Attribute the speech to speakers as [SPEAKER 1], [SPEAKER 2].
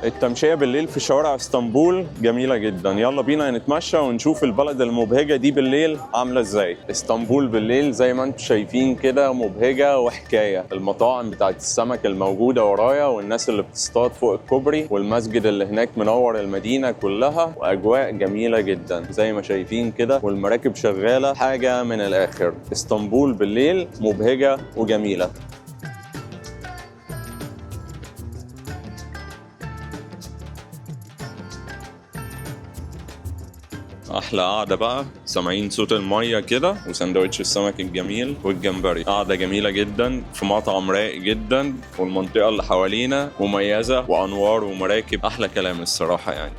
[SPEAKER 1] التمشية بالليل في شوارع اسطنبول جميلة جدا. يلا بينا نتمشى ونشوف البلد المبهجة دي بالليل عاملة ازاي. اسطنبول بالليل زي ما انتم شايفين كده مبهجة وحكاية. المطاعم بتاعت السمك الموجودة ورايا، والناس اللي بتصطاد فوق الكوبري، والمسجد اللي هناك منور المدينة كلها، واجواء جميلة جدا زي ما شايفين كده، والمراكب شغالة. حاجة من الاخر. اسطنبول بالليل مبهجة وجميلة. احلى قعده بقى، سامعين صوت الميه كده وسندوتش السمك الجميل والجمبري. قعده جميله جدا في مطعم رايق جدا، والمنطقه اللي حوالينا مميزه وانوار ومراكب. احلى كلام الصراحه يعني.